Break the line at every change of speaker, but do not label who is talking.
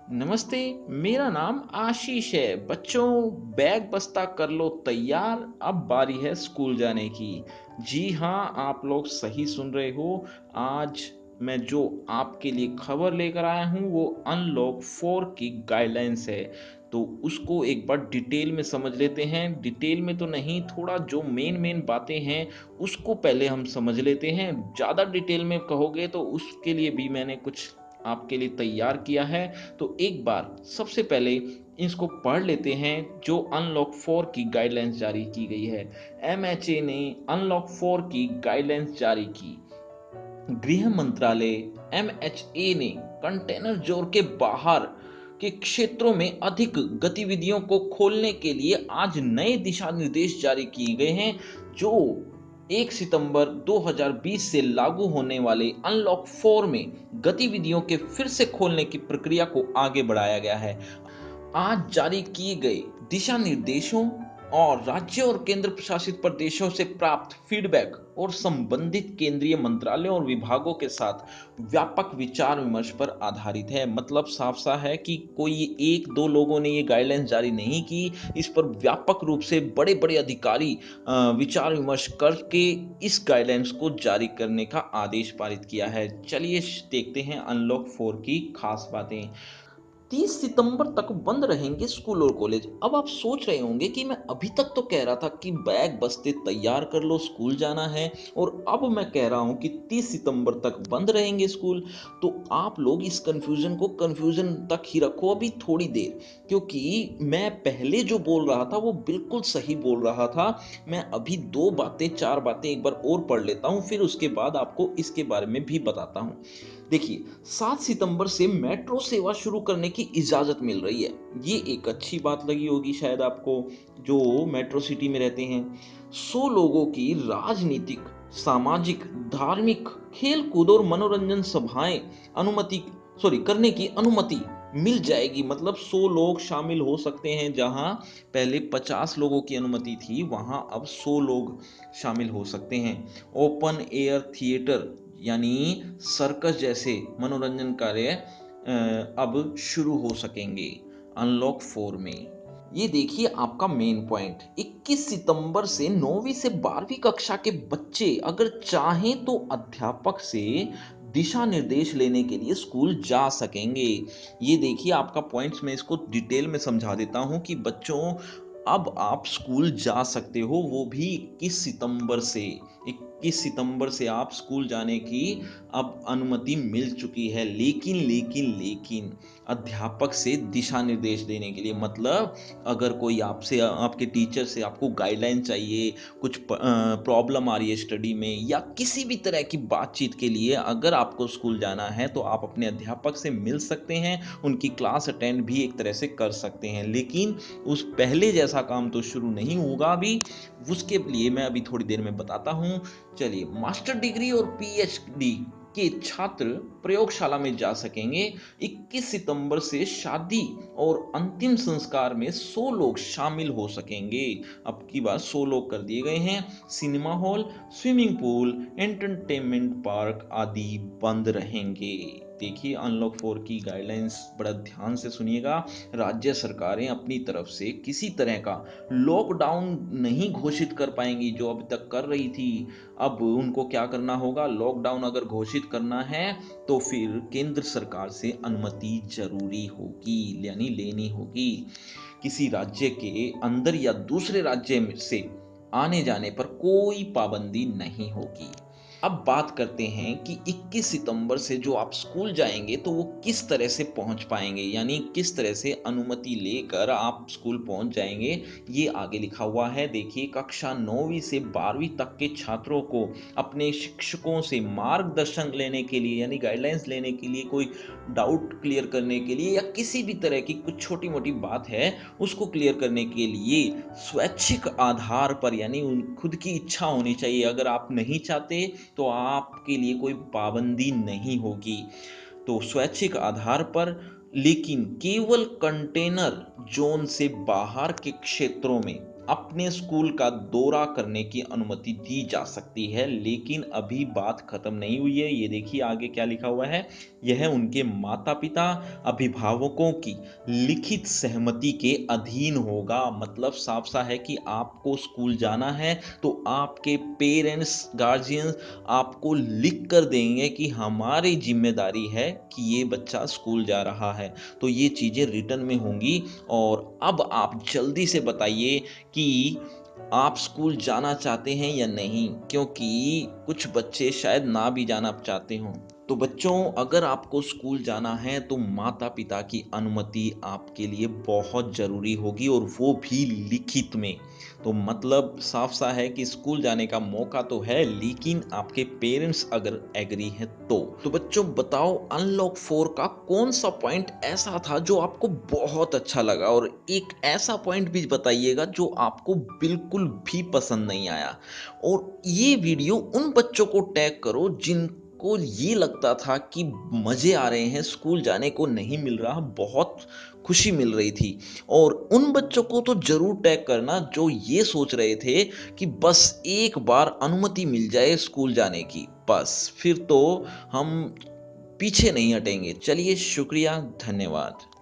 नमस्ते। मेरा नाम आशीष है। बच्चों, बैग बस्ता कर लो तैयार, अब बारी है स्कूल जाने की। जी हाँ, आप लोग सही सुन रहे हो। आज मैं जो आपके लिए खबर लेकर आया हूँ वो अनलॉक 4 की गाइडलाइंस है। तो उसको एक बार डिटेल में समझ लेते हैं। डिटेल में तो नहीं, थोड़ा जो मेन बातें हैं उसको पहले हम समझ लेते हैं। ज़्यादा डिटेल में कहोगे तो उसके लिए भी मैंने कुछ आपके लिए तैयार किया है। तो एक बार सबसे पहले इसको पढ़ लेते हैं जो अनलॉक 4 की गाइडलाइंस जारी की गई है। एमएचए ने अनलॉक 4 की गाइडलाइंस जारी की। गृह मंत्रालय एमएचए ने कंटेनर जोन के बाहर के क्षेत्रों में अधिक गतिविधियों को खोलने के लिए आज नए दिशा निर्देश जारी किए गए हैं, जो 1 सितंबर 2020 से लागू होने वाले अनलॉक 4 में गतिविधियों के फिर से खोलने की प्रक्रिया को आगे बढ़ाया गया है। आज जारी किए गए दिशा निर्देशों और राज्यों और केंद्र प्रशासित प्रदेशों से प्राप्त फीडबैक और संबंधित केंद्रीय मंत्रालयों और विभागों के साथ व्यापक विचार विमर्श पर आधारित है। मतलब साफ सा है कि कोई एक दो लोगों ने ये गाइडलाइंस जारी नहीं की, इस पर व्यापक रूप से बड़े बड़े अधिकारी विचार विमर्श करके इस गाइडलाइंस को जारी करने का आदेश पारित किया है। चलिए देखते हैं अनलॉक 4 की खास बातें। 30 सितंबर तक बंद रहेंगे स्कूल और कॉलेज। अब आप सोच रहे होंगे कि मैं अभी तक तो कह रहा था कि बैग बस्ते तैयार कर लो, स्कूल जाना है, और अब मैं कह रहा हूं कि 30 सितंबर तक बंद रहेंगे स्कूल। तो आप लोग इस कंफ्यूजन को कंफ्यूजन तक ही रखो अभी थोड़ी देर, क्योंकि मैं पहले जो बोल रहा था वो बिल्कुल सही बोल रहा था। मैं अभी दो बातें चार बातें एक बार और पढ़ लेता हूं, फिर उसके बाद आपको इसके बारे में भी बताता हूं। देखिए, 7 सितंबर से मेट्रो सेवा शुरू करने की इजाजत मिल रही है। ये एक अच्छी बात लगी होगी शायद आपको, जो मेट्रो सिटी में रहते हैं। 100 लोगों की राजनीतिक, सामाजिक, धार्मिक, खेल कूद और मनोरंजन सभाएं अनुमति करने की अनुमति मिल जाएगी। मतलब 100 लोग शामिल हो सकते हैं। जहां पहले 50 लोगों की अनुमति थी, वहां अब 100 लोग शामिल हो सकते हैं। ओपन एयर थिएटर यानी सर्कस जैसे मनोरंजन कार्य अब शुरू हो सकेंगे अनलॉक 4 में। ये देखिए आपका मेन पॉइंट, 21 सितंबर से 9वीं से 12वीं कक्षा के बच्चे अगर चाहें तो अध्यापक से दिशा निर्देश लेने के लिए स्कूल जा सकेंगे। ये देखिए आपका पॉइंट्स, मैं इसको डिटेल में समझा देता हूं कि बच्चों, अब आप स्कूल जा सकते हो, वो भी 21 सितंबर से। 21 सितंबर से आप स्कूल जाने की अब अनुमति मिल चुकी है। लेकिन अध्यापक से दिशा निर्देश देने के लिए, मतलब अगर कोई आपसे, आपके टीचर से आपको गाइडलाइन चाहिए, कुछ प्रॉब्लम आ रही है स्टडी में या किसी भी तरह की बातचीत के लिए अगर आपको स्कूल जाना है, तो आप अपने अध्यापक से मिल सकते हैं, उनकी क्लास अटेंड भी एक तरह से कर सकते हैं। लेकिन उस पहले जैसा काम तो शुरू नहीं होगा अभी, उसके लिए मैं अभी थोड़ी देर में बताता हूँ। चलिए, मास्टर डिग्री और पीएचडी के छात्र प्रयोगशाला में जा सकेंगे। 21 सितंबर से शादी और अंतिम संस्कार में 100 लोग शामिल हो सकेंगे। अब की बार 100 लोग कर दिए गए हैं। Cinema hall, swimming pool, entertainment park आदि बंद रहेंगे। देखिए अनलॉक 4 की गाइडलाइंस बड़ा ध्यान से सुनिएगा। राज्य सरकारें अपनी तरफ से किसी तरह का लॉकडाउन नहीं घोषित कर पाएंगी, जो अभी तक कर रही थी। अब उनको क्या करना होगा, लॉकडाउन अगर घोषित करना है तो फिर केंद्र सरकार से अनुमति जरूरी होगी, यानी लेनी होगी। किसी राज्य के अंदर या दूसरे राज्य से आने जाने पर कोई पाबंदी नहीं होगी। अब बात करते हैं कि 21 सितंबर से जो आप स्कूल जाएंगे तो वो किस तरह से पहुंच पाएंगे, यानी किस तरह से अनुमति लेकर आप स्कूल पहुंच जाएंगे। ये आगे लिखा हुआ है, देखिए। कक्षा 9वीं से 12वीं तक के छात्रों को अपने शिक्षकों से मार्गदर्शन लेने के लिए, यानी गाइडलाइंस लेने के लिए, कोई डाउट क्लियर करने के लिए या किसी भी तरह की कुछ छोटी मोटी बात है उसको क्लियर करने के लिए स्वैच्छिक आधार पर, यानी खुद की इच्छा होनी चाहिए। अगर आप नहीं चाहते तो आपके लिए कोई पाबंदी नहीं होगी। तो स्वैच्छिक आधार पर, लेकिन केवल कंटेनर जोन से बाहर के क्षेत्रों में अपने स्कूल का दौरा करने की अनुमति दी जा सकती है। लेकिन अभी बात खत्म नहीं हुई है। ये देखिए आगे क्या लिखा हुआ है। यह उनके माता-पिता, अभिभावकों की लिखित सहमति के अधीन होगा। मतलब साफ-सा है कि आपको स्कूल जाना है तो आपके पेरेंट्स, गार्जियंस आपको लिख कर देंगे कि हमारी ज़िम्मेदारी है कि ये बच्चा स्कूल जा रहा है। तो ये चीज़ें रिटन में होंगी। और अब आप जल्दी से बताइए कि आप स्कूल जाना चाहते हैं या नहीं? क्योंकि कुछ बच्चे शायद ना भी जाना चाहते हों। तो बच्चों, अगर आपको स्कूल जाना है तो माता-पिता की अनुमति आपके लिए बहुत ज़रूरी होगी और वो भी लिखित में। तो मतलब साफ-सा है कि स्कूल जाने का मौका तो है, लेकिन आपके पेरेंट्स अगर एग्री हैं तो। तो बच्चों बताओ, अनलॉक 4 का कौन-सा पॉइंट ऐसा था जो आपको बहुत अच्छा लगा? और एक ऐसा पॉइंट भी बताइएगा जो आपको बिल्कुल भी पसंद नहीं आया। और ये वीडियो उन बच्चों को टैग करो जिनको ये लगता था कि मज़े आ रहे हैं, स्कूल जाने को नहीं मिल रहा, बहुत खुशी मिल रही थी। और उन बच्चों को तो ज़रूर टैग करना जो ये सोच रहे थे कि बस एक बार अनुमति मिल जाए स्कूल जाने की, बस फिर तो हम पीछे नहीं हटेंगे। चलिए शुक्रिया, धन्यवाद।